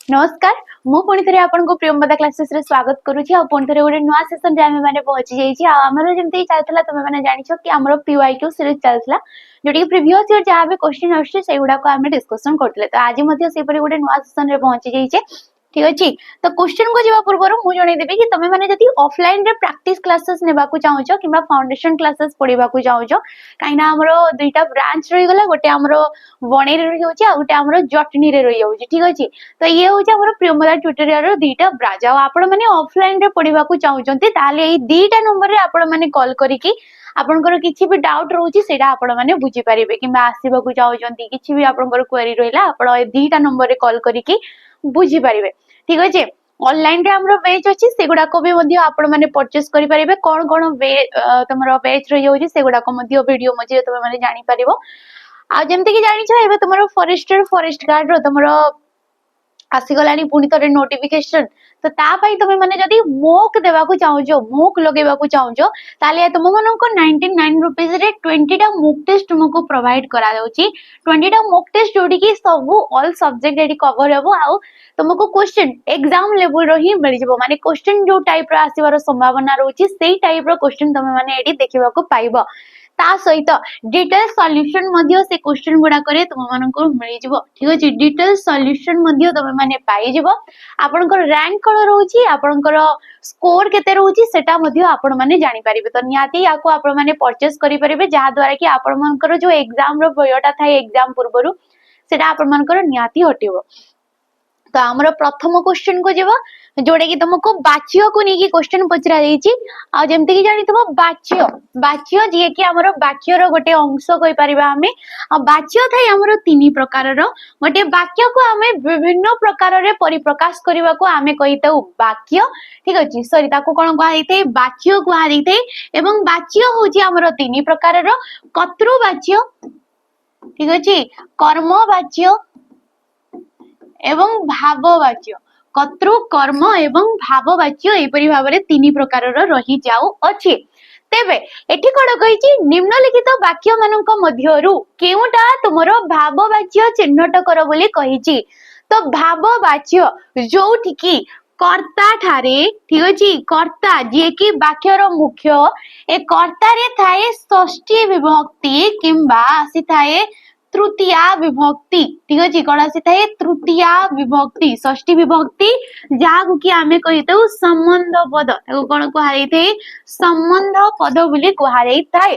नमस्कार मु पुणी थे आपको प्रियंवदा क्लासेस रे स्वागत करुछि आ पुणी थे गोटे नुआ सेशन रे माने पहुंची जाइछि आ हमर जेमति चलतला तमे माने जानिछो कि हमर पीवाईक्यू सीरीज चलतला जोटी प्रीवियस ईयर जहां भी क्वेश्चन आछे सेगुडा को हम डिस्कशन करतले तो आज मध्ये से परि गोटे नुआ सेशन रे पहुंची जाइछे ठीक अछि तो क्वेश्चन को जीवा पूर्व मु जणै देबी कि तमे माने जति ऑफलाइन रे प्रैक्टिस क्लासेस नेबा को चाहूछो किबा फाउंडेशन क्लासेस पढिबा को चाहूछो काइना हमरो दुईटा ब्रांच रही गला गोटे हमरो वणे रे रही होछि आ गोटे हमरो जटनी रे रही होछि ठीक अछि तो ये होछि हमरो प्रियंवदा ट्यूटोरियल रो दुईटा ब्रांच आ आपण माने ऑफलाइन रे पढिबा को चाहूछन्ती ताले एई दुईटा नंबर रे आपण माने कॉल करिकि आपनकर किछि भी डाउट रहउछि सेटा आपण माने बुझी परिबे किबा आसीबा को चाहूछन्ती किछि भी आपनकर क्वेरी रहला आपण ए दुईटा नंबर रे कॉल करिकि बुझी परिबे ठीक अछि ऑनलाइन रे हमरो बैच अछि सेगुडा को भी मध्ये आपण माने परचेस करि परिबे कोन कोन तमरो बैच रही होछि सेगुडा को मध्ये वीडियो मध्ये तमे माने जानि परिबो आ जेमति कि जानि छ एबे तमरो फॉरेस्ट गार्ड रो तमरो आसीगलानी पुणी थरे नोटिफिकेशन तो ता पई तमे माने जदी मोक देबा को चाहूजो मोक लगेबा को चाहूजो ताले तुम मानको 99 रुपीस रे 20 टा मोक टेस्ट तुमको प्रोवाइड करा जाउची 20 टा मोक टेस्ट जोडी की सब ऑल सब्जेक्ट एडी कवर हेबो आ तुमको क्वेश्चन एग्जाम लेवल रो ही मिल जबो माने क्वेश्चन जो टाइप रो आसीबार संभावना रहउची सेही टाइप रो क्वेश्चन तमे माने एडी देखिबा को पाइबो ता सहित डिटेल सॉल्यूशन मध्ये से क्वेश्चन गुडा करे तुम मानको मिल जबो ठीक अछि डिटेल सॉल्यूशन मध्ये तमे माने पाइ जबो आपनकर रैंक कोन रहउची आपनकर स्कोर केते रहउची सेटा मध्ये आपण माने जानि परिबे तो नियाती याको आपण माने परचेस करि परिबे जहा द्वारा कि आपण मानकर जो एग्जाम रो बयोटा थाए एग्जाम पूर्वरु सेटा आपण मानकर नियाती हटिबो तो हमर प्रथम क्वेश्चन को जेबो जोडे कि तुमको बाच्य को नेकी क्वेश्चन पचरा देछि आ जेमति कि जानि तुम बाच्य जे कि हमर बाच्य रो गोटे अंश कहि परिबा हमें आ बाच्य थाई हमर तीन प्रकार रो गोटे वाक्य को हमें विभिन्न प्रकार रे परिप्रकाश करबा को हमें कहितौ वाक्य ठीक अछि सॉरी ताको कोन कहा दैते वाक्य कहा दैते एवं वाक्य होछि हमर तीन प्रकार रो कर्तृवाच्य ठीक अछि कर्मवाच्य एवं भाववाच्य कर्तृ कर्म एवं भाववाच्य एपरि भाबरे तीन प्रकार रही जाउ अछि तेबे एठी कोड कहिछि निम्नलिखित वाक्य मानक मध्यरु केउटा तुमरो भाववाच्य चिन्हट कर बोली कहिछि तो भाववाच्य जोठी की कर्ता ठारे ठीक अछि कर्ता जे कि वाक्यर मुख्य ए कर्ता रे थाए षष्ठी विभक्ति किंबा आसी थाए तृतीया विभक्ति ठीक अछि कोन आसी थाए तृतीया विभक्ति षष्ठी विभक्ति जागु कि आमे कहितौ संबंध पद ताको कोन कहा दैथे संबंध पद बोली कहा दैथाय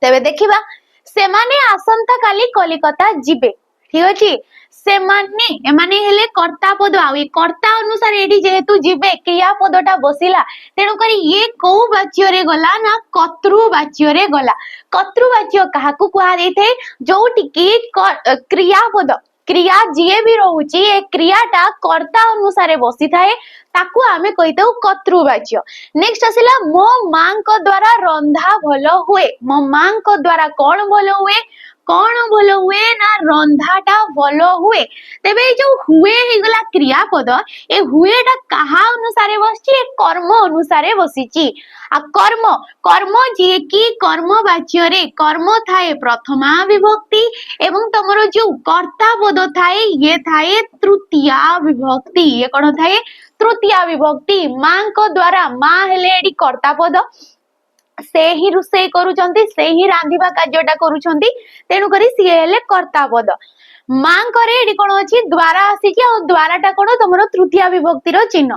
तबे देखिबा सेमाने आसंता काली कलिकता जिबे ठीक अछि सेमाने एमाने हेले कर्ता पद आ ए कर्ता अनुसार एडी जेहेतु जिबे क्रिया पदटा बसिला तेनु करी ये को वाच्य रे गला ना कर्तृवाच्य रे गला कर्तृवाच्य काहाकू कहा दैथे जोटी की क्रिया पद क्रिया जे भी रहउची ए क्रियाटा कर्ता अनुसार बसी थाए ताकू आमे कहितौ कर्तृवाच्य नेक्स्ट आसिला मो मां को द्वारा रंधा भलो हुए मो मां को द्वारा कोन भलो हुए कोन भलो हुए ना रंधाटा भलो हुए तेबे जो हुए हे गला क्रियापद ए हुएटा कहा अनुसारे बसची ए कर्म अनुसारे बसीची आ कर्म कर्म जे कि कर्मवाच्य रे कर्म थाए प्रथमा विभक्ति एवं तमरो जो कर्ता पद थाए ये थाए तृतीया विभक्ति ये कोन थाए तृतीया विभक्ति मां को द्वारा मां हेले एडी कर्ता पद से ही रुसे करूचंती से ही रांधिबा कार्यटा करूचंती तेनु करी सिए हेले कर्ता पद मां करे एडी कोन अछि द्वारा आसी कि आ द्वाराटा कोन तमरो तृतीया विभक्ति रो चिन्ह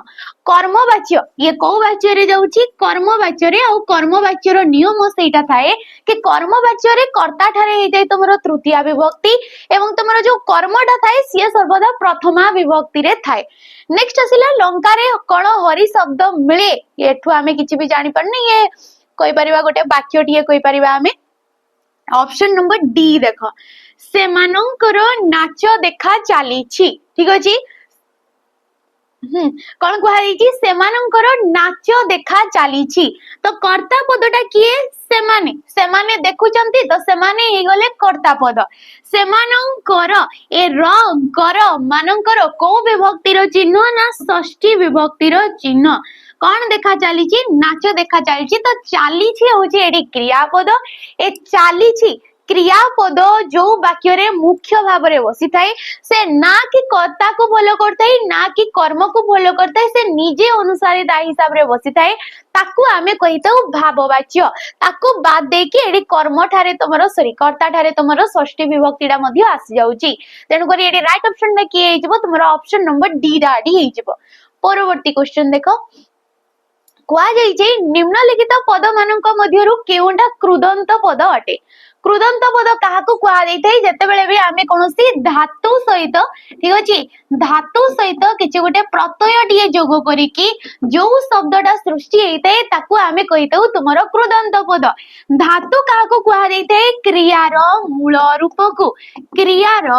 कर्मवाच्य ये को वाच्य रे जाउची कर्मवाच्य रे आ कर्मवाच्य रो नियम सेटा थाए कि कर्मवाच्य रे कर्ता ठारे हे जाय तमरो तृतीया विभक्ति एवं तमरो जो कर्मटा थाए सिए सर्वदा प्रथमा विभक्ति रे थाए नेक्स्ट आसिला लंका रे कोन हरि शब्द मिले एठु आमे किछि भी जानि पड़नी ये कोइ परिबा गोटे वाक्य टिए कोइ परिबा हमें ऑप्शन नंबर डी देखो सेमानंकर नाच देखा चली ठीक अछि कोन कहा दैछि सेमानंकर नाच देखा चली तो कर्ता पदटा किए सेमाने देखुचंती तो सेमाने हे गले कर्ता पद सेमानंकर ए कर मानंकर को विभक्ति रो चिन्ह ना षष्ठी विभक्ति रो चिन्ह कौन देखा चली नाच देखा चली तो चली होची एडी क्रियापद ए चली क्रियापद जो वाक्य रे मुख्य भाव रे बसी थाए से ना कि कर्ता को फॉलो करथाई ना कि कर्म को फॉलो करथाई से निजे अनुसारे ता हिसाब रे बसी थाए ताकू आमे कहिताउ भाववाच्य ताकू बाद दे कि एडी कर्म ठारे तमरो सॉरी कर्ता ठारे तमरो षष्ठी विभक्तिडा मध्ये आसी जाउची तेनु करी एडी राइट ऑप्शन डा की हेजिबो तमरो ऑप्शन नंबर डी डाडी हेजिबो परवर्ती क्वेश्चन देखो कुआ जाइछे निम्नलिखित पद मानक मध्यरु केउंटा कृदंत पद अटे कृदंत पद काहाकू कुआ जाइथाय जेतेबेले भी आमे कोनोसी धातु सहित ठीक अछि धातु सहित किछि गोटे प्रत्यय टिए जोग करिकि जो शब्दटा सृष्टि हेइताय ताकू आमे कहिताउ तुमरो कृदंत पद धातु काहाकू कुआ जाइथाय क्रियार मूल रूपकू क्रियार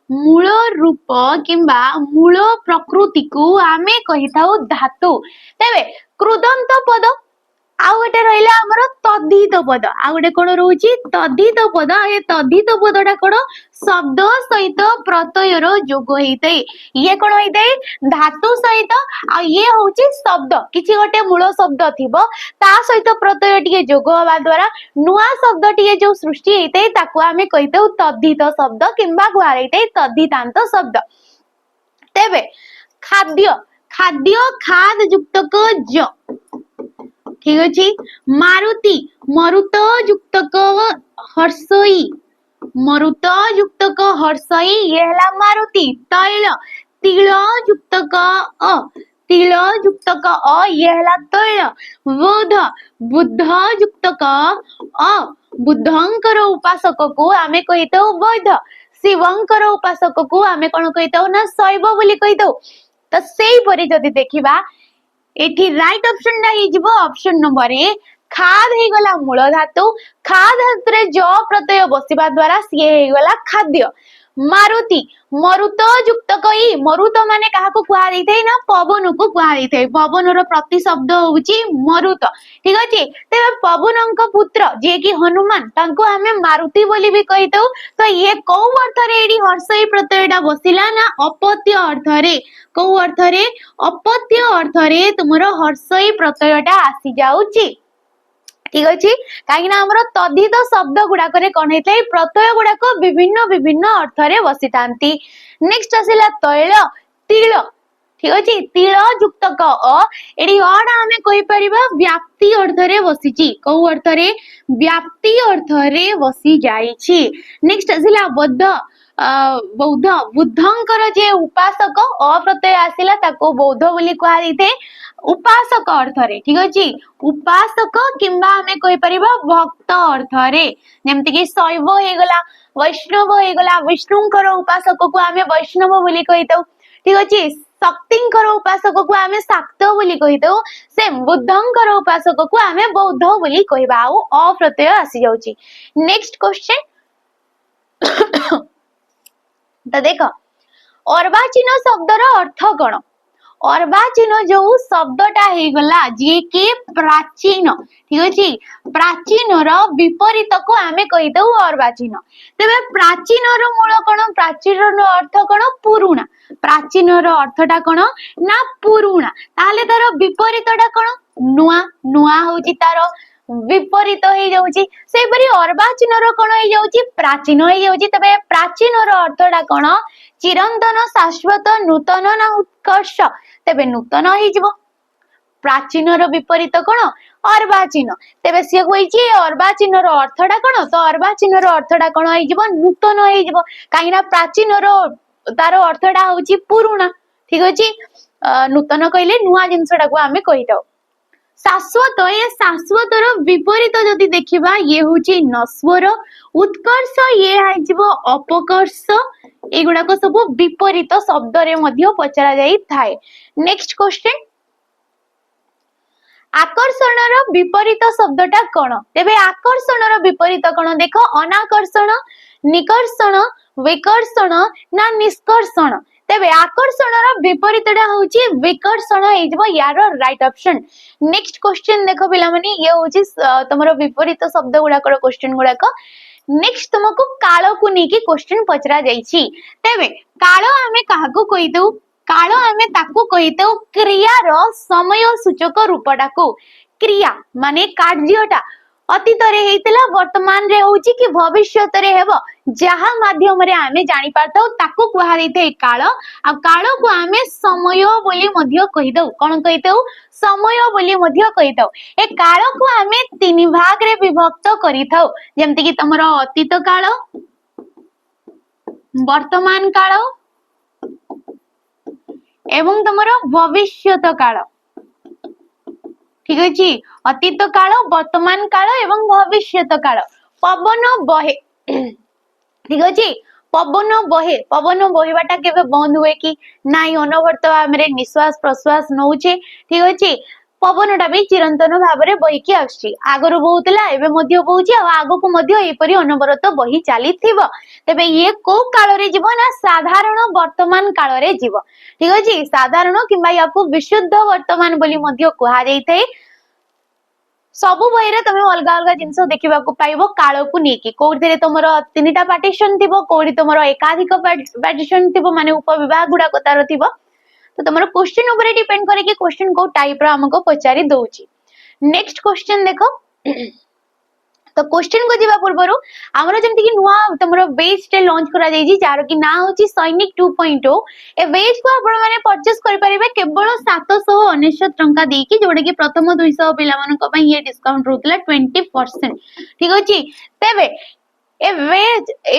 मूल रूप किंबा मूल प्रकृति को आमे कहिताउ धातु तेबे कृदंत पद आउ गोटे रहिला हमर तद्धित पद आउ गोटे कोन रहउची तद्धित पद ए तद्धित पदटा कोन शब्द सहित प्रत्ययर जोग हेइतै ये कोन हेइतै धातु सहित आ ये होउची शब्द किछि गोटे मूल शब्द थिबो ता सहित प्रत्यय टिके जोग होबा द्वारा नुवा शब्द टिके जो सृष्टि हेइतै ताकू आमे कहितौ तद्धित शब्द किंबा गुहारैतै तद्धितांत शब्द तेबे खाद्य खाद्य खाद युक्त क ज ठीक अछि मारुति मरुत युक्त क हर्षई मरुत युक्त क हर्षई ये हला मारुति तैल तिल युक्त क अ तिल युक्त क अ ये हला तैल बोध बुद्ध युक्त क अ बुद्धंकर उपासक को आमे कहितो बोध शिवंकर उपासक को आमे कोन कहितो ना शैव बोली कहितो तो सेही परि जदि देखिबा एठी राइट ऑप्शन डा हिजबो ऑप्शन नंबर ए खाद हे गला मूल धातु खाद धातु रे ज प्रत्यय बसिबा द्वारा सिए हे गला खाद्य मारुति मरुत युक्त कई मरुत माने काहा को कुआ दैथै ना पवन को कुआ दैथै पवन रो प्रति शब्द होउची मरुत ठीक अछि तेबे पवनंक पुत्र जे कि हनुमान तांको हमें मारुति बोली भी कहितौ तो ये को अर्थ रे एडी हर्षई प्रत्ययटा बसिला ना अपत्य अर्थ रे को अर्थ रे अपत्य अर्थ रे तुमरो हर्षई प्रत्ययटा आसी जाउची ठीक अछि काहे ना हमर तद्धित शब्द गुडा करे कोन हेतै प्रत्यय गुडा को विभिन्न विभिन्न अर्थ रे बसितांती नेक्स्ट आसिला तैल तिल ठीक अछि तिल युक्त क अ एडी अडा हमें कहि परिबा व्याप्ति अर्थ रे बसिची को अर्थ रे व्याप्ति अर्थ रे बसी जाईची नेक्स्ट आसिला बौद्ध बौद्ध बुद्धंकर जे उपासक अप्रत्यय आसिला ताको बौद्ध बोली कुआ दैथे उपासक अर्थ रे ठीक अछि उपासक किंबा हमें कहि परिबा भक्त अर्थ रे जेमति कि शैव हे गला वैष्णव हे गला विष्णुंकर उपासक को हमें वैष्णव बोली कहितौ ठीक अछि शक्तिंकर उपासक को हमें शाक्त बोली कहितौ से बुद्धंकर उपासक को हमें बौद्ध बोली कहिबा आ अप्रत्यय आसी जाउची नेक्स्ट क्वेश्चन तो देखो अर्वाचीन शब्दर अर्थ कौन अर्वाचीन जो शब्दटा हे गला जे के प्राचीन ठीक अछि प्राचीन रो विपरीत को आमे कहि दउ अर्वाचीन तबे प्राचीन रो मूल कोन प्राचीन रो अर्थ कोन पुरुणा प्राचीन रो अर्थटा कोन ना पुरुणा ताले तार विपरीतटा कोन नुआ नुआ होची तार विपरीत हो जाउची से परि अर्वाचीन रो कोन हो जाउची प्राचीन हो जाउची तबे प्राचीन रो अर्थटा कोन चिरंतन शाश्वत नूतन ना उत्कर्ष तेबे नूतन हो जिवो प्राचीन रो विपरीत कोन अर्वाचीन तेबे से होईची अर्वाचीन रो अर्थटा कोन तो अर्वाचीन रो अर्थटा कोन हो जिवो नूतन हो जिवो काईना प्राचीन रो तार अर्थटा होची पुरुणा ठीक अछि नूतन कहिले नुवा जिंसटा को हमें कहिताउ शाश्वत ये शाश्वतर विपरीत जदि देखिबा ये होची नश्वर उत्कर्ष ये हाइजिबो अपकर्ष एगुडा को सब विपरीत शब्द रे मध्य पचरा जाई थाए नेक्स्ट क्वेश्चन आकर्षणर विपरीत शब्दटा कोन तेबे आकर्षणर विपरीत कोन देखो अनाकर्षण निकर्षण विकर्षण ना निष्कर्षण तेबे आकर्षणर विपरीतटा होची विकर्षण हेजबो यार राइट ऑप्शन नेक्स्ट क्वेश्चन देखो पिला माने ये होची तमरो विपरीत शब्द गुडा को क्वेश्चन गुडा को नेक्स्ट तुमको कालो को नेकी क्वेश्चन पचरा जाईची तेबे कालो हमें काहाको कहि दउ कालो हमें ताको कहि दउ क्रिया रो समय सूचक रूपटा को क्रिया माने कार्यटा अतीत रे हेतिला वर्तमान रे होउची कि भविष्यत रे हेबो जहा माध्यम रे आमे जानि पारताउ ताकू कुहा दैते काल आ काल को आमे समय बोली मध्य कहि दउ कोन कहि दउ समय बोली मध्य कहि दउ ए काल को आमे तीन भाग रे विभक्त करि थाउ जेमति कि तमरो अतीत काल वर्तमान काल एवं तमरो भविष्यत काल ठीक अछि अतीत काल वर्तमान काल एवं भविष्यत काल पवन बहे ठीक अछि पवन बहिबाटा केबे बंद हुए कि नाई अनवर्त हमरे निश्वास प्रश्वास नउचे ठीक अछि पवनटा भी चिरंतन भाबरे बही कि आछि आगरो बहुतला एबे मध्य बहुची आ आगो को मध्य एपरि अनवरत बही चालिथिबो तबे ये को काल रे जीव ना साधारण वर्तमान काल रे जीव ठीक अछि साधारण किबा याको विशुद्ध वर्तमान बोली मध्य कुहा जाइथै सबु बहिरे तमे अलगा अलगा जिंस देखिबा को पाइबो काल को नेकी कोठरे तमरो तीनटा पार्टीशन थिबो कोठी तमरो एकाधिक पार्टीशन थिबो माने उपविभाग गुडा कोतार थिबो तो तमरो क्वेश्चन ऊपर डिपेंड करे कि क्वेश्चन को टाइप रो हमको पचारी दउची नेक्स्ट क्वेश्चन देखो तो क्वेश्चन को जीवा पूर्वरु हमरो जेमति कि नुवा तमरो बेस टे लॉन्च करा जाई जार कि ना होची सैनिक 2.0 ए बेस को आपण माने परचेस करि परिबे केवल 799 टंका देई कि जोडे कि प्रथम 200 पिला मानन को पई ये डिस्काउंट रोतला 20% ठीक अछि तबे ए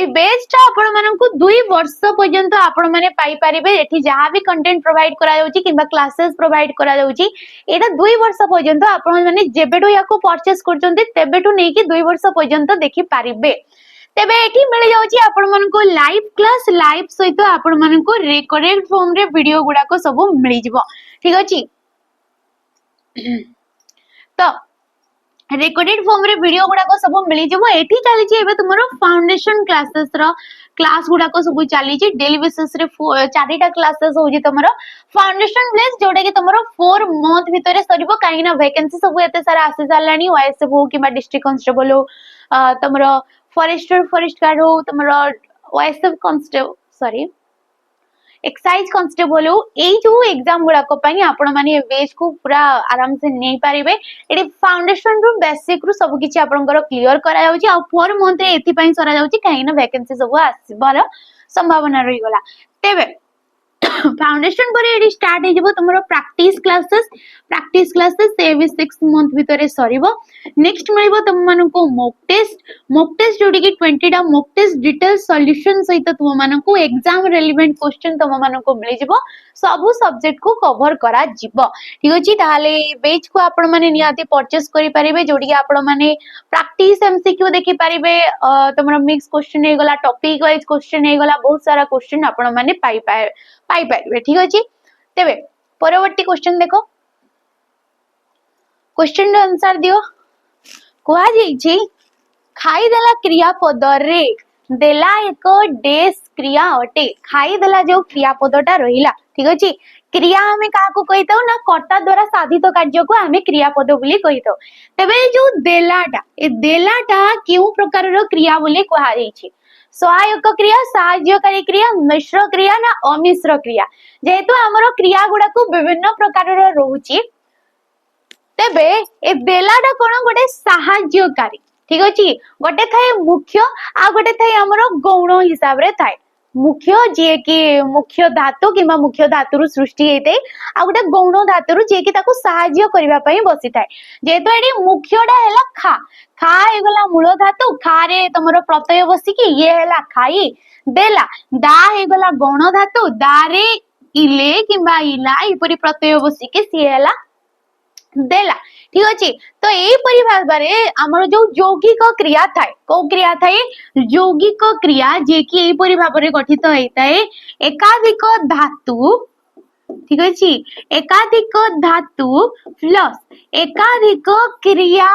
बेस ता आपण मानन को 2 वर्ष पर्यंत आपण माने पाई परिबे एठी जहा भी कंटेंट प्रोवाइड करा जाउची किबा क्लासेस प्रोवाइड करा जाउची एटा 2 वर्ष पर्यंत आपण माने जेबेडो याको परचेस करचंती तेबेटू नै कि 2 वर्ष पर्यंत देखि परिबे तेबे एठी मिल जाउची आपण मानन को लाइव क्लास लाइव सहित आपण मानन को रिकॉर्डेड फॉर्म रे वीडियो गुडा को सब मिल जिवो ठीक अछि तो रिकॉर्डेड फॉर्म रे वीडियो गुडा को सब मिली जबो एठी चली छी एबे तुमरो फाउंडेशन क्लासेस रो क्लास गुडा को सब चली छी डेली बेसिस रे चारिटा क्लासेस होजी तुमरो फाउंडेशन प्लेस जोडे कि तुमरो 4 मंथ भितरे सरिबो काहे ना वैकेंसी सब एते सारा आसी जालानी ओएसएफ हो कि डिस्ट्रिक्ट कांस्टेबल हो तुमरो फॉरेस्ट गार्ड हो तुमरो OSF constable sorry excise constable हो एई जो एग्जाम गुडा को पई आपण माने बेस को पूरा आराम से नै पारिबे एडी फाउंडेशन रु बेसिक रु सब किछि आपनकर क्लियर करा जाउची आ 4 मंथ रे एथि पई सरा जाउची काहे ना वैकेंसी सब आसीबार संभावना रही गला तेबे फाउंडेशन पर एडी स्टार्ट हे जबो तुमरो प्रैक्टिस क्लासेस ए भी 6 मंथ भीतर सरीबो नेक्स्ट मिलबो तुम मानन को मॉक टेस्ट जोडी कि 20 टा मॉक टेस्ट डिटेल सॉल्यूशन सहित तुम मानन को एग्जाम रेलेवेंट क्वेश्चन तुम मानन को मिल जिवो सब सब्जेक्ट को कवर करा जिवो ठीक अछि ताले बेच को आपण माने नियाते परचेस करि परिबे जोडी कि आपण माने प्रैक्टिस एमसीक्यू देखि परिबे तुमरो मिक्स क्वेश्चन हे गला टॉपिक वाइज क्वेश्चन हे गला बहुत सारा क्वेश्चन आपण माने पाई पाइबे ठीक अछि तेबे परवर्ती क्वेश्चन देखो क्वेश्चन आंसर दियो कोआ जाई छी खाई देला क्रियापद रे देला एक डेस क्रिया अटे खाई देला जो क्रियापदटा रहिला ठीक अछि क्रिया हमें का को कहितो ना कर्ता द्वारा साधित कार्य को हमें क्रियापद बोली कहितो तबे जो देलाटा केउ प्रकार रो क्रिया बोली कहा जाई छी सहायक क्रिया सहायकारी क्रिया मिश्र क्रिया ना अमिश्र क्रिया जेहेतु हमरो क्रिया गुडा को विभिन्न प्रकार रो रहउची तेबे ए देलाटा कोन गोटे सहायकारी ठीक अछि गोटे थाए मुख्य आ गोटे थाए हमरो गौण हिसाब रे थाए मुख्य जे कि मुख्य धातु किबा मुख्य धातुरु सृष्टि हेते आ गोटे गौण धातुरु जे कि ताको सहाय्य करिवा पई बसी थाए जेहेतु एडी मुख्यडा हैला खा हेगला मूल धातु खा रे तमरो प्रत्यय बसी कि ये हैला खाई देला दा हेगला गौण धातु दा रे इले किबा इला इपरि प्रत्यय बसी कि सी हैला देला ठीक अछि तो एई परि भाबरे हमर जो यौगिक क्रिया थाए को क्रिया थाए यौगिक क्रिया जे कि एई परि भाबरे गठित हेताए एकाधिक धातु ठीक अछि एकाधिक धातु प्लस एकाधिक क्रिया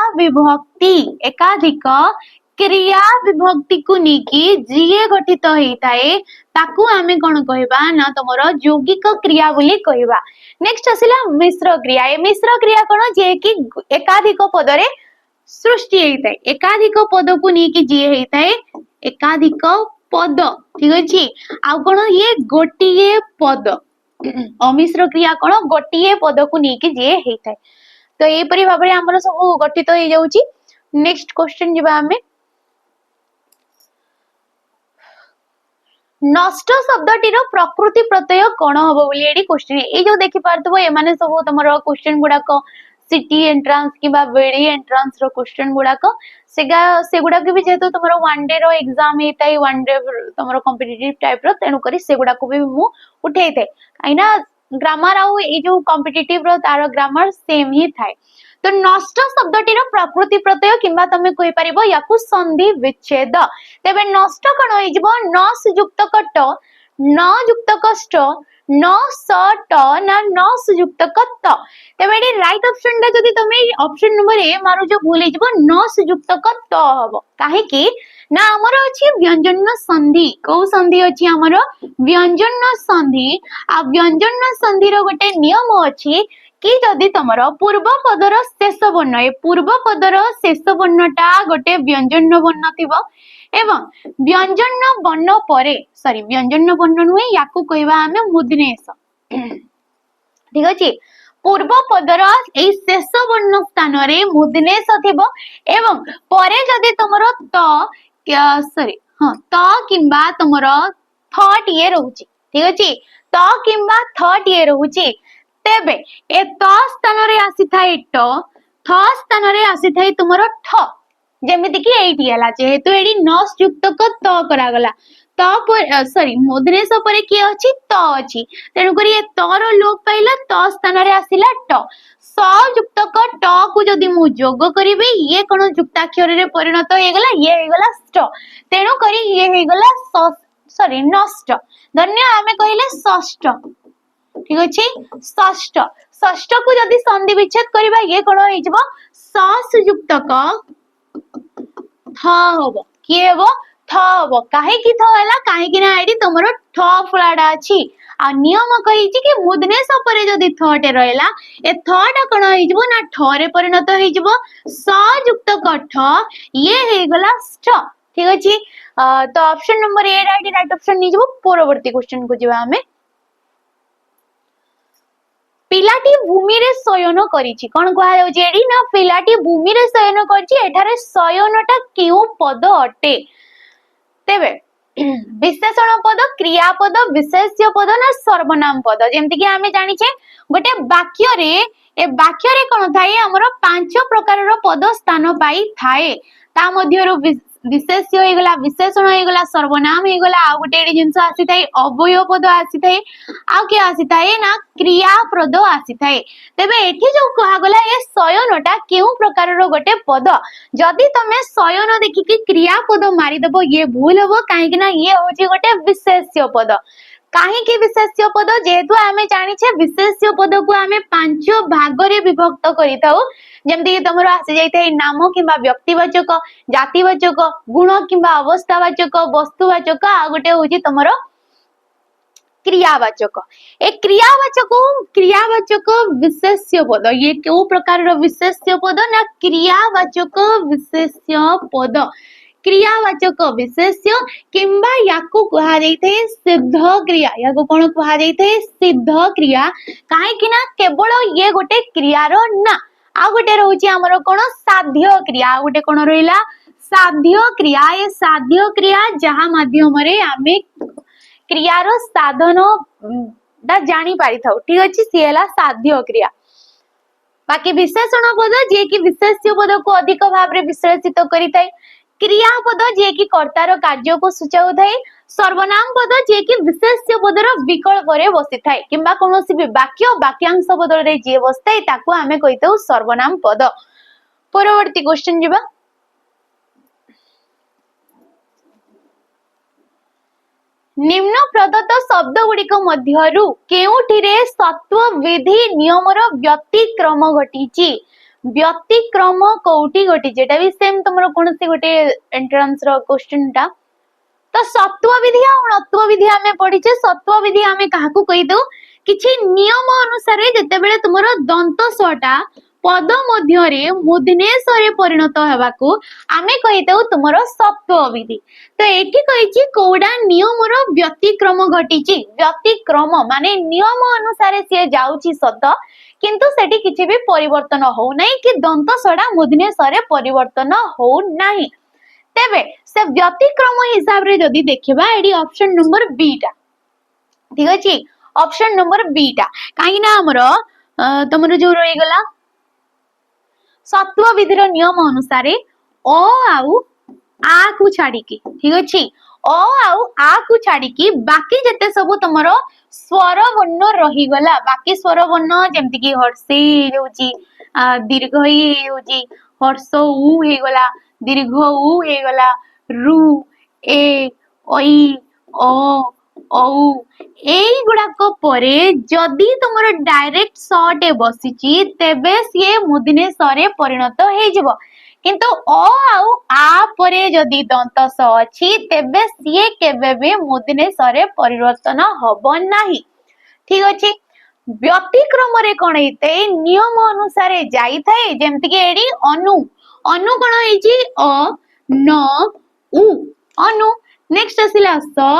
विभक्ति को नेकी जीए गठित हेताए ताकू हमें कोन कहबा ना तमरो यौगिक क्रिया बोली कहबा नेक्स्ट आसिला मिश्र क्रिया ए मिश्र क्रिया कोन जे कि एकाधिक पद रे सृष्टि हेताए एकाधिक पद को नेकी जीए हेताए एकाधिक पद ठीक अछि आ कोन ये गोटिए पद अमिश्र क्रिया कोन गोटिए पद को नेकी जीए हेताए तो ए परि भाबरे हमर सब गठित हे जाउची नेक्स्ट क्वेश्चन जीवा हमें नष्ट शब्दटीर प्रकृति प्रत्यय कौन हम बोली एडी क्वेश्चन ये जो देखि पारथबो ए माने सब तमरो क्वेश्चन गुडाक सिटी एंट्रांस किबा बीडी एंट्रांस रो क्वेश्चन गुडाक सेगुडा के भी जेतो तमरो वन डे रो एग्जाम हेताई वन डे तमरो कॉम्पिटिटिव टाइप रो तेनु करी सेगुडा को भी मु उठेई थे आइना ग्रामर आउ ए जो कॉम्पिटिटिव रो तार ग्रामर सेम ही थाए तो नष्ट शब्दटीर प्रकृति प्रत्यय किंबा तमे कहि परिबो याकु संधि विच्छेद तेबे नष्ट कोन होई जिवो नस युक्त कट न युक्त कष्ट न सट ना नस युक्त कत तेबे एडी राइट ऑप्शन टा जदी तमे ऑप्शन नंबर ए मारो जो भूल हे जिवो नस युक्त कत हबो काहे कि ना हमर अछि व्यंजन संधि को संधि अछि हमर व्यंजन संधि आ व्यंजन संधि रो गोटे नियम अछि कि जदि तमर पूर्व पदर शेष वर्ण ए पूर्व पदर शेष वर्णटा गोटे व्यंजन वर्ण थिबो एवं व्यंजन वर्ण परे सॉरी व्यंजन वर्ण नुहे याकू कहबा हमें मूर्धन्यस ठीक अछि पूर्व पदर ए शेष वर्ण स्थान रे मूर्धन्यस थिबो एवं परे जदि तमर त सॉरी हां त किंबा तमर थॉट ये रहउची ठीक अछि त किंबा थॉट ये रहउची तेबे ए त स्थान रे आसी थाए ट थ स्थान रे आसी थाए तुमरो ठ जेमिति कि एठी हला जेहेतु एडी नस युक्त क त करा गला त पर सॉरी मूर्धन्यस परे की अछि त अछि तेनु करी ए त रो लोप पाइला त स्थान रे आसीला ट स युक्त क ट को जदी मु जोग करिबे ये कोन युक्ताक्षर रे परिणत हे गला ये हे गला स्ट तेनु करी ये हे गला सॉरी नष्ट धन्य हमें कहिले षष्ठ ठीक अछि षष्ठ षष्ठ को जदी संधि विच्छेद करबा ये कोन होई जबो सस युक्त क थ होबो के होबो थ होबो काहे कि थ हला काहे कि ना आइडी तमरो ठ फलाडा अछि आ नियम कहि छि कि मूर्धन्यस परे जदी थ टे रहला ए थ टा कोन होई जबो ना ठ रे परिणत होई जबो स युक्त क ठ ये हे गला ष्ठ ठीक अछि तो ऑप्शन नंबर ए राइट ऑप्शन नि जबो परवर्ती क्वेश्चन को जेबा हमें पिलाटी भूमि रे शयन करिछि कोन कहा जाउछि एडी ना पिलाटी भूमि रे शयन करिछि एठारे शयनटा केउ पद अटे तेबे विशेषण पद क्रियापद विशेष्य पद ना सर्वनाम पद जेमति कि हमें जानि छे गोटे वाक्य रे ए वाक्य रे कोन थाए हमरो पांच प्रकार रो पद स्थान पाई थाए ता मध्य रो विशेष्य होई गला विशेषण होई गला सर्वनाम होई गला आ गोटे एडी जिंस आसी थाए अवयव पद आसी थाए आ के आसी थाए ना क्रियापद आसी थाए तेबे एठी जो कहा गला ए शयनटा केउ प्रकार रो गोटे पद जदी तमे शयन देखि कि क्रियापद मारि देबो ये भूल होबो काहे कि ना ये होची गोटे विशेष्य पद काहे कि विशेष्य पद जेहेतु आमे जानि छे विशेष्य पद को आमे पांच भाग रे विभक्त करिताउ जेमति कि तमरो आसी जाइते नाम किबा व्यक्तिवाचक जातिवाचक गुण किबा अवस्थावाचक वस्तुवाचक आ गोटे होची तमरो क्रियावाचक ए क्रियावाचक विशेष्य पद ये केउ प्रकार रो विशेष्य पद ना क्रियावाचक विशेष्य पद क्रियावाचक विशेष्य किंबा याकू कहा जाइते सिद्ध क्रिया याकू कोन कहा जाइते सिद्ध क्रिया काहे कि ना केवल ये गोटे क्रिया रो ना आ गोटे रहउची हमरो कोन साध्य क्रिया आ गोटे कोन रहिला साध्य क्रिया ए साध्य क्रिया जहा माध्यम रे आमे क्रिया रो साधन दा जानि पारि थाउ ठीक अछि सिएला साध्य क्रिया बाकी विशेषण पद जे कि विशेष्य पद को अधिक भाव रे विश्लेषित करितै क्रियापद जे कि कर्तार कार्य को सूचाउ थाए सर्वनाम पद जे कि विशेष्य पदर विकल्प रे बसि थाए किंबा कोनोसी भी वाक्य वाक्यांश बदल रे जे बसतै ताको हमें कहितौ सर्वनाम पद परवर्ती क्वेश्चन जिबा निम्न प्रदत्त शब्द गुड़िक मध्यरु केउठिरे सत्व विधि नियमर व्यतिक्रम घटिछि व्यतिक्रम कोउठी घटी जेटा भी सेम तुमरो कोनसी गोटे एंट्रेंस रो क्वेश्चन टा तो सत्व विधि आ अणत्व विधि हमें पढ़ी छे सत्व विधि हमें काहाकू कहि दउ किछि नियम अनुसार जेते बेले तुमरो दंत स्वटा पद मध्य रे मूर्धन्यस रे परिणत हेबाकू आमे कहि दउ तुमरो सत्व विधि तो एठी कहिछि कोडा नियम रो व्यतिक्रम घटिछि व्यतिक्रम माने नियम अनुसार से जाउछि शब्द किंतु सेठी किछि भी परिवर्तन हो नहीं कि दंत सडा मूर्धन्य स रे परिवर्तन हो नहीं तेबे से व्यतिक्रम हिसाब रे जदी देखिबा एडी ऑप्शन नंबर बी टा ठीक अछि ऑप्शन नंबर बी टा काहे ना हमर तमरो जो रही गला सत्व विधिर नियम अनुसार अ आउ आ को छाड़ी की ठीक अछि अ आउ आ को छाड़ी की बाकी जते सब तमरो स्वर वर्ण रही गला बाकी स्वर वर्ण जेमति की हर्षी होउची दीर्घ ही होउची हर्ष उ हे गला दीर्घ उ हे गला रु ए ओई ओ औ एई गुडाक परे जदी तुमरो डायरेक्ट शॉर्ट ए बसिची तेबे सिए मूर्धन्य स रे परिणत हे जिवो किंतु अ आउ आ परे जदी दंत स अछि तेबे सिए केबे भी मूर्धन्य स रे परिवर्तन हबो नाही ठीक अछि व्यतिक्रम रे कोन हेते नियम अनुसार जाई थाए जेमति के एडी अनु अनु कोन हेची अ न उ अनु नेक्स्ट आसिला स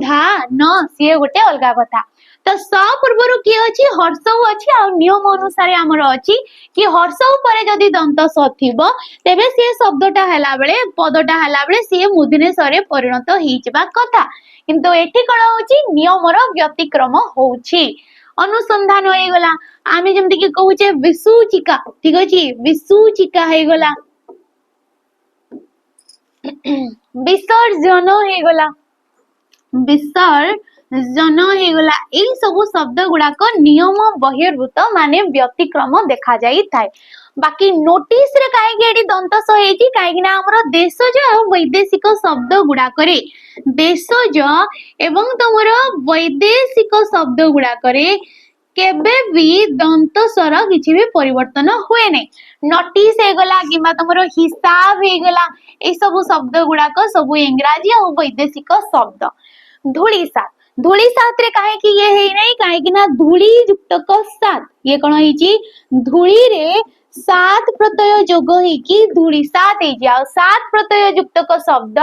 धा न सिए गोटे अलगा कथा तो स पूर्वरु की अछि हर्ष अछि आ नियम अनुसार हमर अछि कि हर्ष ऊपर जदी दंत स थिबो तेबे से शब्दटा हला बेले पदटा हला बेले से मूर्धन्य स रे परिणत हिजबा कथा किंतु एठी कोन होछि नियमर व्यतिक्रम होछि अनुसंधान होई गला आमे जेमति कि कहूचे विसूचिका ठीक अछि विसूचिका हे गला विसर्जन हे गला विसर्जन हे गला एई सब शब्द गुडाक नियम बहिर्भूत माने व्यतिक्रम देखा जाई थाए बाकी नोटिस रे काहे कि एडी दंत स हेची काहे कि ना हमर देशज वैदेशिक शब्द गुडा करे देशज एवं तमर वैदेशिक शब्द गुडा करे केबे भी दंत स्वर किछि भी परिवर्तन हुए नै नोटिस हे गला किबा तमर हिसाब हे गला ए सब शब्द गुडाक सब इंग्रजी और वैदेशिक शब्द धूली सात रे काहे कि ये हे नै काहे कि ना धूली युक्त क सात ये कोन हेची धूली रे सात प्रत्यय जोग हे कि धूली सात हे जाओ सात प्रत्यय युक्त क शब्द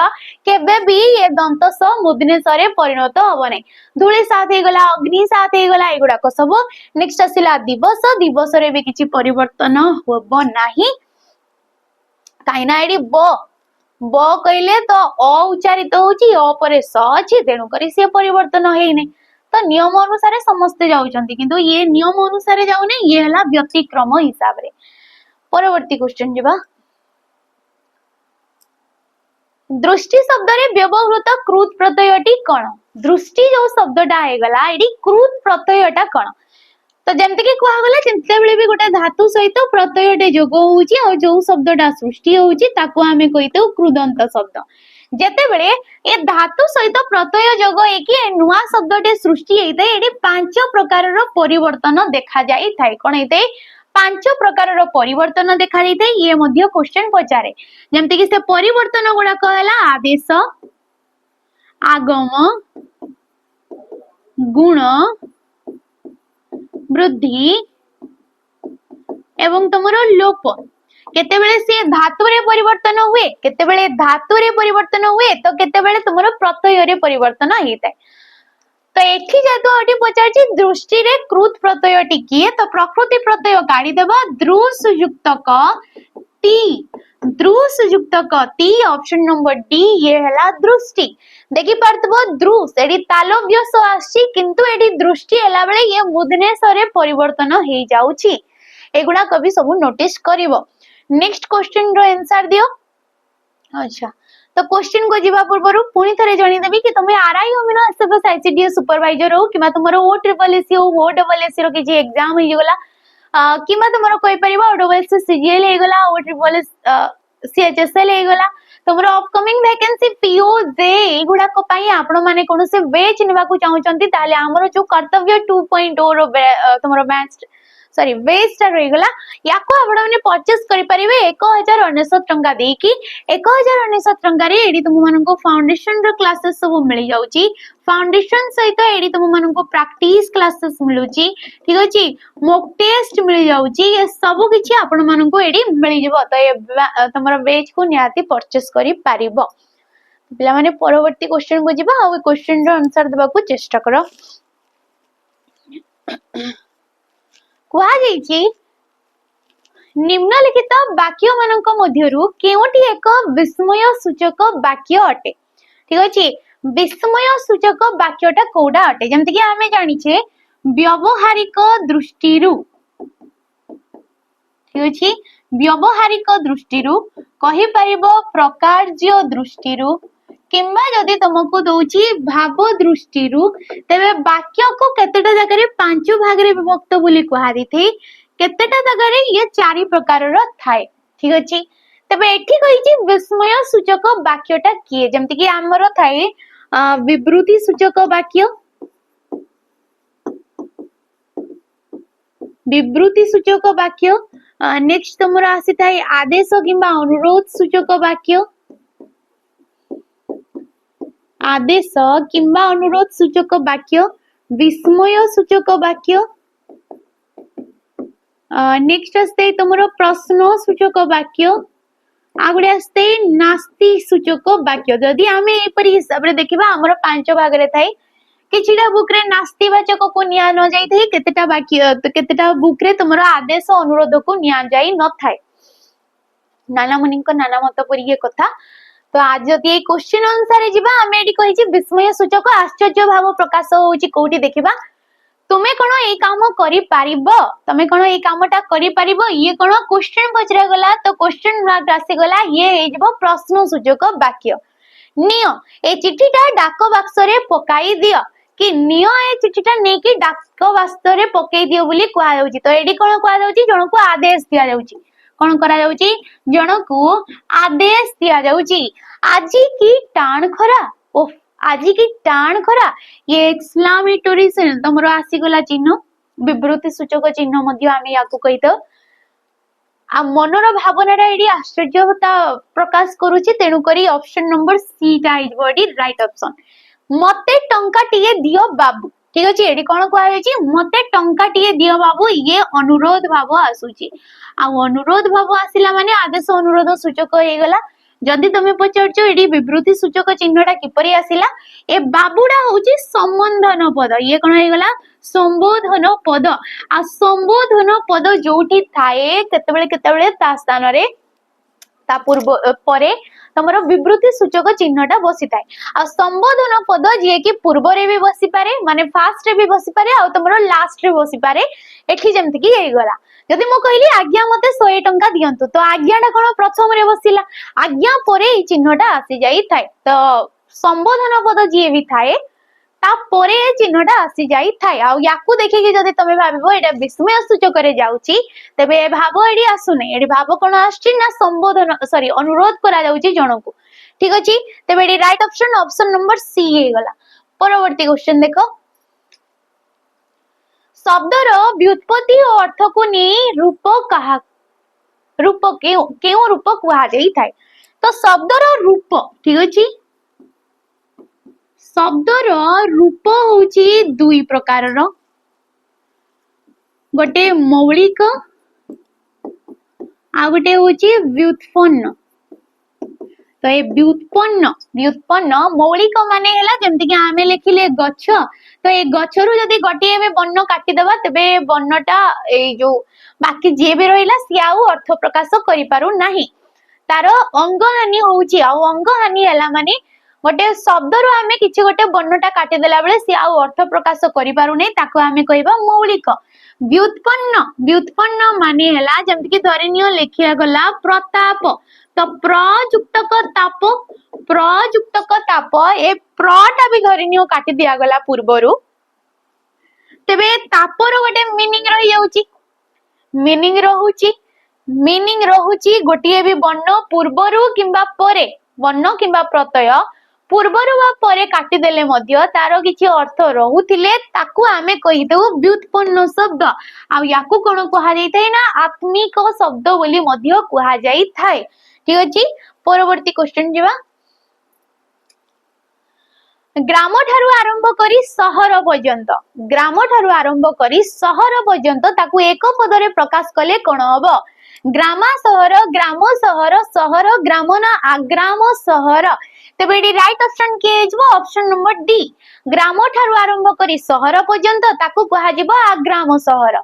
केबे भी ये दंत स मूर्धन्य स रे परिणत हबो नै धूली सात हे गला अग्नि सात हे गला एगुडा को सब नेक्स्ट आसिला दिवस दिवस रे भी किछि परिवर्तन होबो नाही काहे ना एडी ब कहले तो अ उच्चारित होची अ परे स अछि तेणु करी से परिवर्तन हेइ नै तो नियम अनुसार समस्त जाउचंती किंतु ये नियम अनुसार जाउ नै ये हला व्यतिक्रम हिसाब रे परवर्ती क्वेश्चन जिबा दृष्टि शब्द रे व्यवहृत कृत प्रत्ययटी कोन दृष्टि जो शब्दटा हे गला एडी कृत प्रत्ययटा कोन तो जेमति कि कुआ गला जेमते बेले भी गोटे धातु सहित प्रत्ययटे जोग होउची और जो शब्दटा सृष्टि होउची ताको हमें कहितो कृदंत शब्द जेते बेले ए धातु सहित प्रत्यय जोग एकी नुवा शब्दटे सृष्टि हेते एडी पांच प्रकार रो परिवर्तन देखा जाई थाए कोन हेते पांच प्रकार रो परिवर्तन देखा जाई थाए ये मध्ये क्वेश्चन पचारे जेमति कि से परिवर्तन गुडा कहला आदेश आगम गुण वृद्धि एवं तुमरो लोप केते बेले से धातु रे परिवर्तन हुए केते बेले धातु रे परिवर्तन हुए तो केते बेले तुमरो प्रत्यय रे परिवर्तन हेताय तो एठी जेतो एठी पचारछि दृष्टि रे कृत प्रत्यय टिकी तो प्रकृति प्रत्यय काढी देबा दृश युक्त क टी दृश युक्त क टी ऑप्शन नंबर डी ये हला दृष्टि देखि परतबो दृश एडी तालव्य स आछि किंतु एडी दृष्टि हला बेले ये मूर्धन्य स रे परिवर्तन हे जाउछि एगुडा कभी सब नोटिस करिवो नेक्स्ट क्वेश्चन रो आंसर दियो अच्छा तो क्वेश्चन को जीवा पूर्व पुणी थरे जणी देबी कि तुमे आरआई हो मिना एसएफएस आईसीडीएस सुपरवाइजर हो किमा तुमरो ओ ट्रिपल एसी हो ओ डबल एसी रो कि जे एग्जाम हे गला किमा तुमरो कोइ परिबा ओ डबल एसी सीजीएल हे गला ओ ट्रिपल एस सीएचएसएल हे गला तुमरो अपकमिंग वैकेंसी पीओ जे एगुडा को पई आपण माने कोनो से बैच निबा को चाहउचंती ताले हमरो जो कर्तव्य 2.0 रो तुमरो बैच सॉरी वेस्ट रही गला याको आपण माने परचेस करि परिबे 1099 टंका देई कि 1099 टंका रे एडी तुम मानको को फाउंडेशन रो क्लासेस सब मिल जाउची फाउंडेशन सहित एडी तुम मानको को प्रैक्टिस क्लासेस मिलुची ठीक अछि मॉक टेस्ट मिल जाउची ये सब किछि आपण मानको को एडी मिल जबो तो ये तमरो बैच को नियाती परचेस करि परिबो पिला माने परवर्ती क्वेश्चन को जिबा आ क्वेश्चन रो आंसर देबा को चेष्टा करो कुहा जायछि निम्नलिखित वाक्य मानक मध्यरु केउटी एक विस्मय सूचक वाक्य अटे। ठीक अछि विस्मय सूचक वाक्यटा कोडा अटे जेमति कि हमें जानिछे व्यवहारिक दृष्टिरु। ठीक अछि व्यवहारिक दृष्टिरु कहि परिबो प्रकारज्य दृष्टिरु किंबा जदि तुमको दउछि भाव दृष्टिरु तेबे वाक्य को केतेटा जगह रे पांच भाग रे विभक्त बोली कुहा दिथि केतेटा जगह रे ये चारि प्रकार रो थाए। ठीक अछि तबे एठी कहिछि विस्मय सूचक वाक्यटा किए जेमति कि हमरो थाए विवृति सूचक वाक्य विवृति सूचक वाक्य नेक्स्ट तुमरो आसी थाए आदेश किंबा अनुरोध सूचक वाक्य आदेश किंबा अनुरोध सूचक वाक्य विस्मय सूचक वाक्य नेक्स्ट आस्ते तुमरो प्रश्न सूचक वाक्य आगुडे आस्ते नास्ति सूचक वाक्य जदि आमे एपरि हिसाब रे देखिबा हमर पांच भाग रे थाए किछिटा बुक रे नास्ति वाचक को निया न जाई थाए केतेटा वाक्य केतेटा बुक रे तुमरो आदेश अनुरोध को निया जाई न थाए नाना मुनि को नाना मत परि ये कथा। तो आज जदि ए क्वेश्चन अनुसार जिबा हमें एडी कहिछि विस्मय सूचक आश्चर्य भाव प्रकाश होउछि कोठी देखिबा तुमे कोन ए काम करि पारिबो तमे कोन ए कामटा करि पारिबो ये कोन क्वेश्चन पचरा गला तो क्वेश्चन मार्क आसी गला ये हे जिवो प्रश्न सूचक वाक्य नियो ए चिठीटा डाक बाक्स रे पकाई दियो कि नियो ए चिठीटा नेकी डाक बाक्स रे पकाई दियो बोली कुआ जाउछि। तो एडी कोन कुआ जाउछि जणको आदेश दिया जाउछि कौन करा जाउछि जनकु आदेश दिया जाउछि आजी की टाण खरा ओह आजी की टाण खरा ये एक्सक्लेमेटरी साइन तमरो आसी गला चिन्ह विवृति सूचक चिन्ह मध्य आमे याकु कहितो आ मनर भावना रे एडी आश्चर्यता प्रकाश करूछि तेनु करी ऑप्शन नंबर सी टा इज बॉडी राइट ऑप्शन मते टंका टिए दियो बाबू। ठीक अछि एडी कोन कुआ जायछि मते टंका टिए दियो बाबू ये अनुरोध भाव आसुछि आ अनुरोध भाव आसिला माने आदेश अनुरोध सूचक हे गला जदि तमे पचरछो एडी विवृति सूचक चिन्हटा किपरि आसिला ए बाबूडा होछि संबोधन पद ये कोन हे गला संबोधन पद आ संबोधन पद जोठी थाए केतेबेले ता स्थान रे ता पूर्व परे तमरो विवृति सूचक चिन्हटा बसी थाए आ संबोधन पद जे कि पूर्व रे भी बसी पारे माने फास्ट रे भी बसी पारे आ तमरो लास्ट रे बसी पारे एठी जेमति कि हे गला जदि मो कहली आज्ञा मते 100 टंका दियंतु तो आज्ञाटा कोन प्रथम रे बसिला आज्ञा परे ई चिन्हटा आसी जाई थाए तो संबोधन पद जे भी थाए ता परे चिन्हटा आसी जाई थाए आ याकू देखि कि जदि तमे भाबिबो एटा विस्मय सूचक रे जाउची तबे भाव एडी आसु नै एडी भाव कोन आछि ना संबोधन सॉरी अनुरोध करा जाउची जनकू। ठीक अछि तबे एडी right option option number C हे गला। परवर्ती क्वेश्चन देखो शब्दर व्युत्पत्ति और अर्थ को नै रूप कहा रूप केउ रूप कुहा जाई थाए तो शब्दर रूप। ठीक अछि शब्दर रूप होची दुई प्रकार रो गोटे मौलिक आ गोटे होची व्युत्पन्न। तो ये व्युत्पन्न मौलिक माने हैला जेमति कि आमे लेखिले गछ तो ए गछरु जदी गोटे बे बन्न काटी देबा तबे बन्नटा ए जो बाकी जे बे रहिला सियाउ अर्थ प्रकाश करि पारु नाही तार अंग हानि होउची आ अंग हानि हैला माने गोटे शब्दरु आमे किछि गोटे बन्नटा काटी देला बेले सियाउ अर्थ प्रकाश करि पारु नै ताको आमे कहबा मौलिक। व्युत्पन्न माने हैला जेमति कि धरिनियो लेखिया गला प्रताप तो प्रयुक्तक ताप ए प्रटा भी धरिनियो काटी दिया गला पूर्वरु तबे तापर गोटे मीनिंग रहुची गोटिए भी वर्ण पूर्वरु किंबा परे वर्ण किंबा प्रत्यय पूर्वरु वा परे काटी देले मध्य तारो किछि अर्थ रहुथिले ताकू आमे कहि देउ व्युत्पन्न शब्द आ याकू कोन कहा जाई थाए ना आत्मिक शब्द बोली मध्य कहा जाई थाए। ठीक अछि परवर्ती क्वेश्चन जिबा ग्राम ठारू आरंभ करी सहर पर्यंत ताकू एक पद रे प्रकाश कले कोन हबो ग्रामा सहर ग्राम सहर सहर ग्राम ना आग्राम सहर तबे एडी राइट ऑप्शन के जबो ऑप्शन नंबर डी ग्राम ठारू आरंभ करी सहर पर्यंत ताकू कहा जिवो आग्राम सहर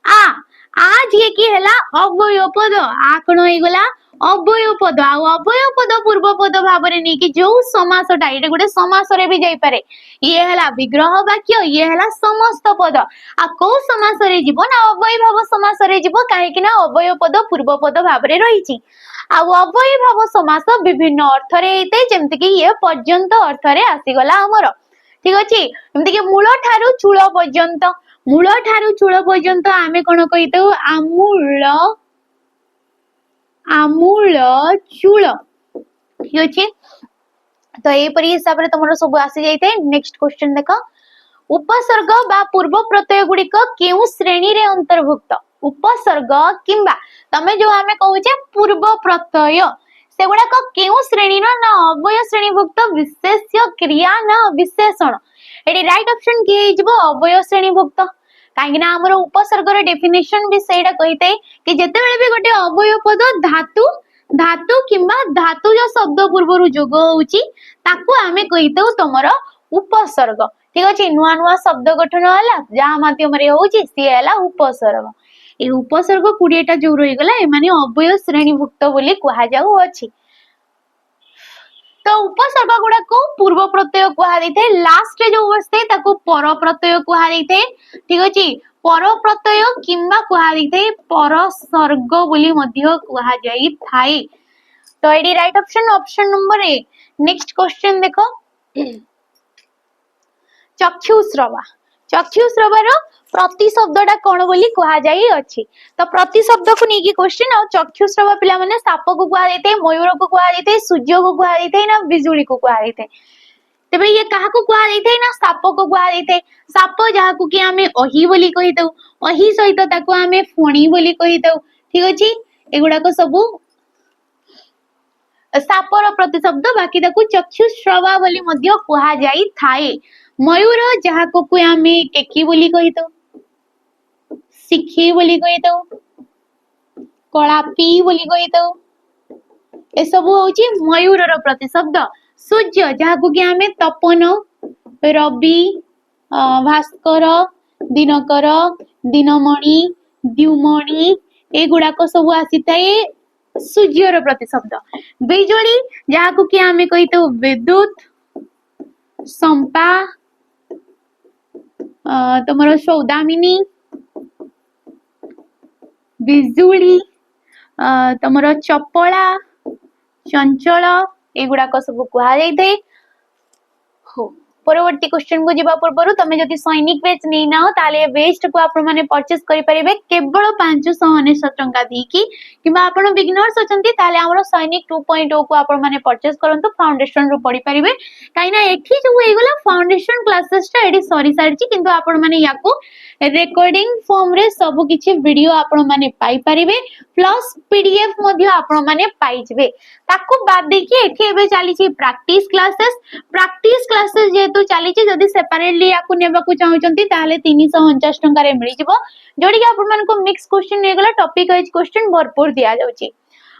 आ आ जे कि हैला अव्यय पद आ कोन होई गला अव्यय पद आ अव्यय पद पूर्व पद भाबरे नै कि जो समासटा एटा गुटे समास रे भी जाई पारे ये हैला विग्रह वाक्य ये हैला समस्त पद आ को समास रे जीवो ना अव्यय भाव समास रे जीवो काहे कि ना अव्यय पद पूर्व पद भाबरे रहिछि आ अव्यय भाव समास विभिन्न अर्थ रे हेते जेमति कि ये पर्यंत अर्थ रे आसी गला हमर ठीक अछि जेमति कि मूल ठारू चूल पर्यंत मूल ठारू चूल पर्यंत आमे कोन कहितौ आमूल आमूल चूल ठीक अछि तो ए परि हिसाब रे तमरो सब आसी जाइते नेक्स्ट क्वेश्चन देखो उपसर्ग बा पूर्व प्रत्यय गुड़िक केउ श्रेणी रे अंतर्भुक्त उपसर्ग किंबा तमे जो आमे कहूचे पूर्व प्रत्यय सेगुड़ाक केउ श्रेणी ना अव्यय श्रेणीभुक्त विशेष्य क्रिया ना विशेषण एडी राइट ऑप्शन की हेजबो अव्यय श्रेणीभुक्त काहेकि ना हमर उपसर्ग रे डेफिनेशन भी सेटा कहिते कि जते बेले भी गोटे अव्यय पद धातु धातु किंबा धातु जो शब्द पूर्वरु जोग होउची ताकू आमे कहितौ तमरो उपसर्ग ठीक अछि नुआ नुआ शब्द गठन होला जहा माध्यम रे होउची सी हला उपसर्ग ए उपसर्ग 20 टा जो रही गला ए माने अव्यय श्रेणीभुक्त बोली कहा जाउ अछि तो उपसर्ग गुडा को पूर्व प्रत्यय कहा दैथे लास्ट रे जो बसते ताको पर प्रत्यय कहा दैथे ठीक अछि पर प्रत्यय किंबा कहा दैथे पर सर्ग बोली मध्य कहा जाई थाई तो एडी right option option number A next question देखो चक्षुश्रवा चक्षुश्रवर प्रति शब्दटा कोन बोली कहा जाई अछि तो प्रति शब्द को नेकी क्वेश्चन और चक्षुश्रवा पिला माने साप को कहा देते मयूर को कहा देते सूर्य को कहा देते ना बिजुली को कहा देते तबे ये काहा को कहा देते ना साप को कहा देते साप जहा को कि हमें अही बोली कहि दउ अही सहित ताको हमें फणी बोली कहि दउ ठीक अछि एगुडा को सब सापर प्रति शब्द बाकी ताको चक्षुश्रवा बोली मध्य कहा जाई थाए मयूर जहा को हमें केकी बोली कहि दउ सिखी बोली कहि दउ कलापी बोली कहि दउ ए सब होची मयूर रो प्रति शब्द सूर्य जहा को कि हमें तपन रवि भास्कर दिनकर दिनमणि द्युमणि एगुडा को सब आसी थाए सूर्य रो प्रति शब्द बिजुली जहा को कि हमें कहि दउ विद्युत संपा तमरो सौदामिनी बिजुली तमरो चपला चंचल एगुडा को सब कहा जाइते हो परवर्ती क्वेश्चन को जिबा पूर्व तमे जदि सैनिक बेच नै ना हो ताले बेस्ट को आपण माने परचेस करि परिबे केवल 599 टंका दी की किबा आपण बिगिनर्स अछंती ताले हमरो सैनिक 2.0 को आपण माने परचेस करंतु फाउंडेशन रो पढि परिबे काइना एठी जो हेगला फाउंडेशन क्लासेस टा एडी सॉरी सारची किंतु आपण माने याको रेकॉर्डिंग फॉर्म रे सब किछि वीडियो आपण माने पाई परिबे प्लस पीडीएफ मध्ये आपण माने पाई जबे ताको बाद देखि एठी एबे चली छी प्रैक्टिस क्लासेस जेतु चली छी जदी सेपरेटली याकु नेबा को चाहउचंती ताले 349 टंका रे मिलि जिवो जोडी कि आपण मान को मिक्स क्वेश्चन ने गला टॉपिक वाइज क्वेश्चन भरपूर दिया जाउची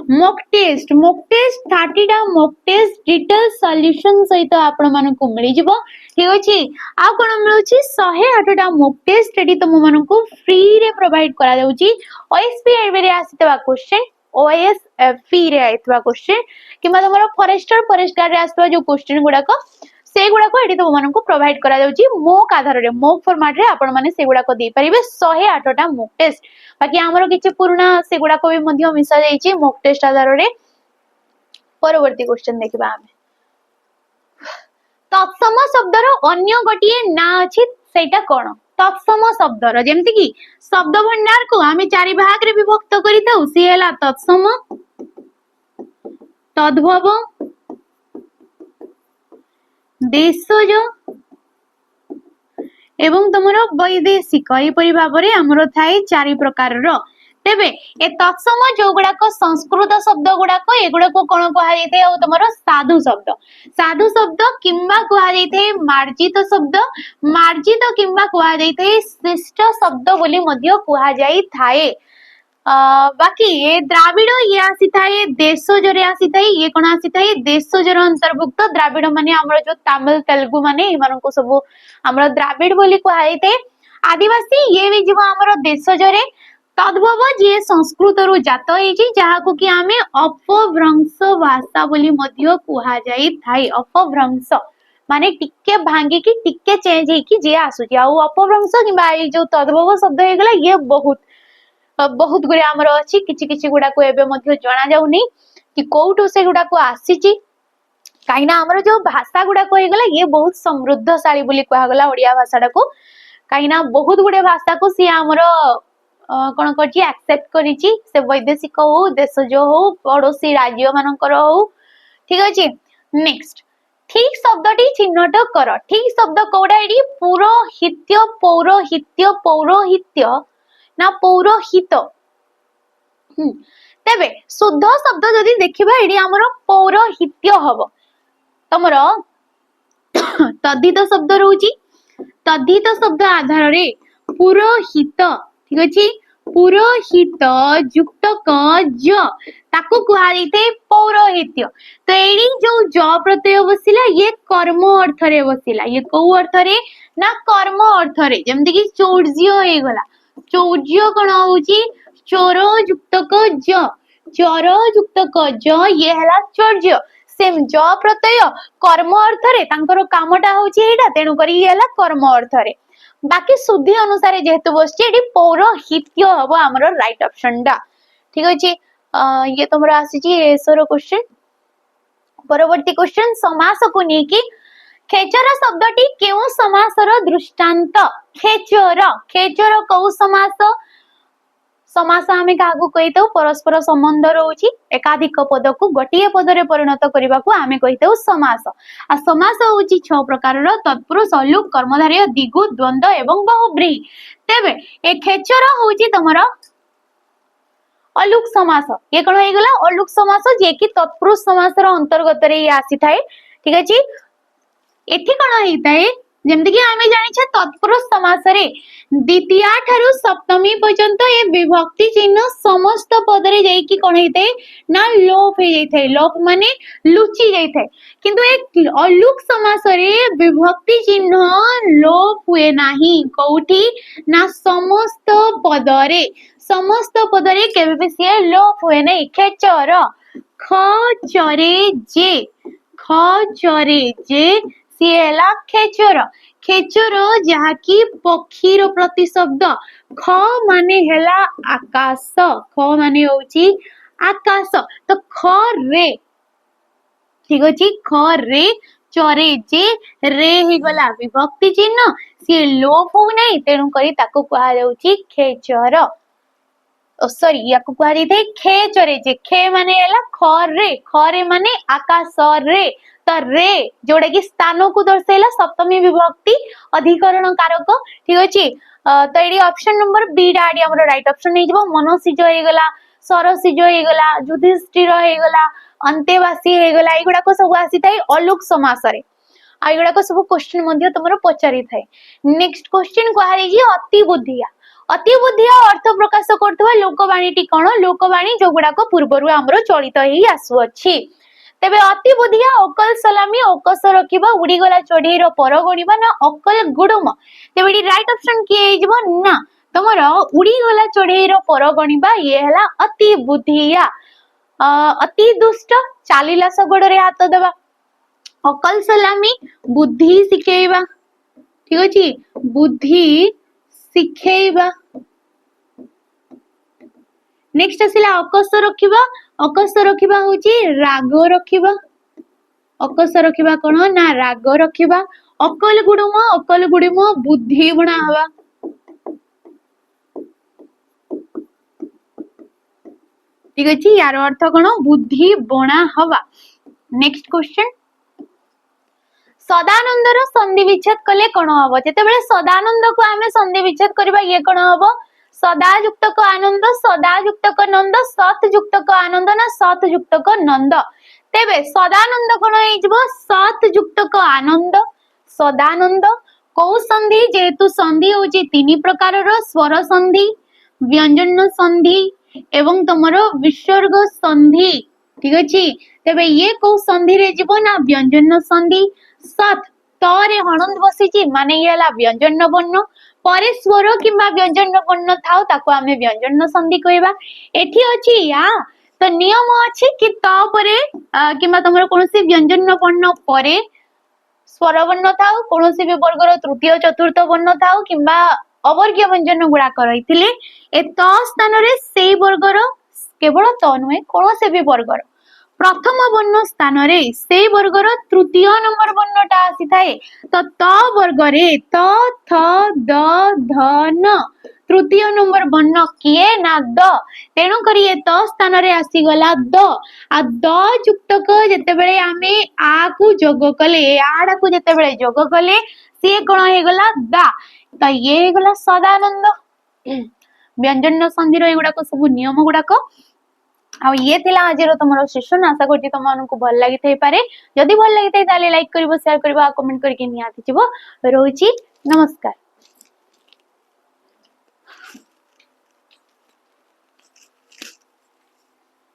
मॉक टेस्ट 30 टा मॉक टेस्ट डिटेल सॉल्यूशन सहित आपण मान को मिलि जिवो ठीक अछि आ कोन मिलुची 108 टा मॉक टेस्ट एडी तम मान को फ्री रे प्रोवाइड करा जाउची ओएसपी रे आसीतबा क्वेश्चन ओएसपी रे आइतबा क्वेश्चन किमा तमरो फॉरेस्ट गार्ड रे आसीतबा जो क्वेश्चन गुडा को से गुडा को एडी तम मान को प्रोवाइड करा जाउची मॉक आधार रे मॉक फॉर्मेट रे आपण माने से गुडा को दे परिबे 108 टा मॉक टेस्ट बाकी हमरो किछि पुराना से गुडा को भी मध्य मिसा जाईची मॉक टेस्ट आधार रे परवर्ती क्वेश्चन देखिबा हमें तत्सम शब्दर अन्य गोटिए ना अछि सेटा कोन तत्सम शब्दर जेमति कि शब्द भंडार को हमें चारि भाग रे विभक्त करिताउ से हला तत्सम तद्भव देशज एवं तमरो वैदेशिक ए परि भाबरे हमरो थाई चारि प्रकार रो तेबे ए तत्सम जो गुडा को संस्कृत शब्द गुडा को एगुडा को कोन कहा जायते आ तमरो साधु शब्द किंबा कहा जायते मार्जित किंबा कहा जायते श्रेष्ठ शब्द बोली मध्य कहा जाई थाए बाकी ये द्राविड़ ये आसी थाए देशज रे आसी थाए ये कोन आसी थाए देशज रो अंतर्भुक्त द्राविड़ माने हमरो जो तमिल तेलुगु माने इमान को सब हमरो द्राविड़ बोली कहा जायते आदिवासी ये भी जीव हमरो देशज रे तद्भव जे संस्कृत रु जात होइछि जाहाकु कि आमे अपभ्रंश भाषा बोली मध्य कुहा जाई थाई। अपभ्रंश माने टिके भांगी की टिके चेंज हेकी जे आसुची आ अपभ्रंश किबा ए जो तद्भव शब्द हे गेला ये बहुत गुरे हमर अछि किछि किछि गुडा को एबे मध्य जणा जाउ नै कि कोउठो से गुडा को आसीची काइना हमर जो भाषा गुडा को हे गेला ये बहुत समृद्धशाली बोली कुहा गेला ओडिया भाषाटा को काइना बहुत गुडे भाषा को सी हमर कोन करची एक्सेप्ट करिची से वैदेशिक हो देशज हो पड़ोसी राज्य मानकर हो ठीक अछि। नेक्स्ट ठीक शब्दटी चिन्हट कर। ठीक शब्द कोडा एडी पुरोहित्य पौरोहित्य पौरोहित्य ना पौरोहित तेबे शुद्ध शब्द जदि देखिबा एडी हमर पौरोहित्य हबो तमर तद्धित शब्द रहउची तद्धित शब्द आधार रे पुरोहित ठीक अछि पुरोहित युक्त क ज ताको कुहा जाइते पौरोहित्य। तो एडी जो ज प्रत्यय बसिला ये कर्म अर्थ रे बसिला ये को अर्थ रे ना कर्म अर्थ रे जेमति कि चौर्य हे गला चौर्य कोन होउची चोर युक्त क ज चोर युक्त क ज ये हला चौर्य सेम ज प्रत्यय कर्म अर्थ रे तांकर कामटा होउची एटा तेनु करी ये हला कर्म अर्थ रे बाकी शुद्धि अनुसार जेहेतु बसची एडी पौरोहित्य हबो हमरो राइट ऑप्शन डा ठीक अछि। ये तमरा आसीची एसरो क्वेश्चन परवर्ती क्वेश्चन समास को ní कि खेचर शब्दटी केउ समासर दृष्टांत खेचर खेचर को समास समास आमे कागु कहितौ परस्पर संबंध रहउची एकाधिक पद को गोटिए पद रे परिणत करबा को आमे कहितौ समास आ समास होउची 6 प्रकार रो तत्पुरुष अलुक कर्मधारय दिगु द्वंद्व एवं बहुब्रीहि तेबे ए खेचर होउची तमरा अलुक समास ये कोन हे गेला अलुक समास जे कि तत्पुरुष समास रो अंतर्गत रे आसी थाए ठीक अछि। एठी कोन हेइताए जेमति कि आमे जानि छ तत्पुरुष समास रे द्वितीया ठारु सप्तमी पर्यंत ए विभक्ति चिन्ह समस्त पद रे जाई कि कोन हेइताए ना लोप हे जाइथाय लोप माने लुचि जाइथाय किंतु एक अलुक समास रे विभक्ति चिन्ह लोप हुए नाही कोठी ना समस्त पद रे केबे भी से लोप हुए नै। खेचर ख चरे जे सिएला खेचर खेचर जहा की पक्षीर प्रतिशब्द ख माने हेला आकाश ख माने होउची आकाश तो ख रे ठीक अछि ख रे चरे जे रे ही गला विभक्ति चिन्ह से लोप हो नै तेनु करी ताको कुहा जाउची खेचर सॉरी याको कुहा जाइते खेचरे जे खे माने हेला ख रे माने आकाश रे तो रे जोड़ा कि स्थान को दर्शाइला सप्तमी विभक्ति अधिकरण कारक ठीक अछि। तो एडी ऑप्शन नंबर बी डाडी हमर राइट ऑप्शन नै जबो मनोसिज हे गला सरसिज हे गला युधिष्ठिर हे गला अंतेवासी हे गला एगुडा को सब आसी थाई अलुक समास रे आ एगुडा को सब क्वेश्चन मध्ये तमरो पचारि थाई। नेक्स्ट क्वेश्चन को हारी जी अति बुद्धिया अर्थ प्रकाश करथवा लोकवाणीटी कोन लोकवाणी जोगुडा को पूर्वरु हमरो चलित ही आसु अछि तेबे अति बुद्धिया अकल सलामी अकस रखिबा उडी गला चढ़ीर पर गणिबा ना अकल गुडुम तेबे डी राइट ऑप्शन की हे जबो ना तमरो उडी गला चढ़ीर पर गणिबा ये हला अति बुद्धिया अति दुष्ट चालीला सगड रे हाथ देबा अकल सलामी बुद्धि सिखेइबा ठीक अछि बुद्धि सिखेइबा नेक्स्ट आसिला अकस रखिबा होची राग रखिबा अकस रखिबा कोन ना राग रखिबा अकल गुडुम बुद्धि बणा हवा ठीक अछि यार अर्थ कोन बुद्धि बणा हवा। नेक्स्ट क्वेश्चन सदानंदर संधि विच्छेद कले कोन हबो जेते बेले सदानंद को आमे संधि विच्छेद करबा ये कोन हबो सदा युक्त को आनंद सदा युक्त को नंद सत युक्त को आनंद ना सत युक्त को नंद तेबे सदानंद कोन हे जबो सत युक्त को आनंद सदानंद को संधि जेतु संधि होची तीन प्रकार रो स्वर संधि व्यंजन संधि एवं तमरो विसर्ग संधि ठीक अछि तेबे ये को संधि रे जीवो ना व्यंजन संधि सत तरे हणंद बसिची माने येला व्यंजन वर्ण परे स्वर किंबा व्यंजन वर्ण थाउ ताको आमे व्यंजन संधि कहबा एठी अछि या तो नियम अछि कि त परे किंबा तमरो कोनोसी व्यंजन वर्ण परे स्वर वर्ण थाउ कोनोसी भी वर्गर तृतीय चतुर्थ वर्ण थाउ किंबा अवर्गीय व्यंजन गुड़ा रहिथिले ए त स्थान रे सेई वर्गर केवल त नुहे कोनोसी भी वर्गर प्रथम वर्ण स्थान रे से वर्गर तृतीय नंबर वर्णटा आसी थाए तो त वर्ग रे त थ द ध न तृतीय नंबर वर्ण किए ना द तेणु करी ए त स्थान रे आसी गला द आ द युक्तक जते बेले आमे आ को जोग कले आडा को जते बेले जोग कले से कोन हे गला दा त ये हे गला सदानंद व्यंजन संधि रो एगुडा को सब नियम गुडा को आ ये थिला आजिरो तमरो सेशन आशा करछि तमनको भल लागि थई पारे जदि भल लागि थई ताले लाइक करबो शेयर करबो आ कमेंट करके नियाति छिबो रहउछि नमस्कार।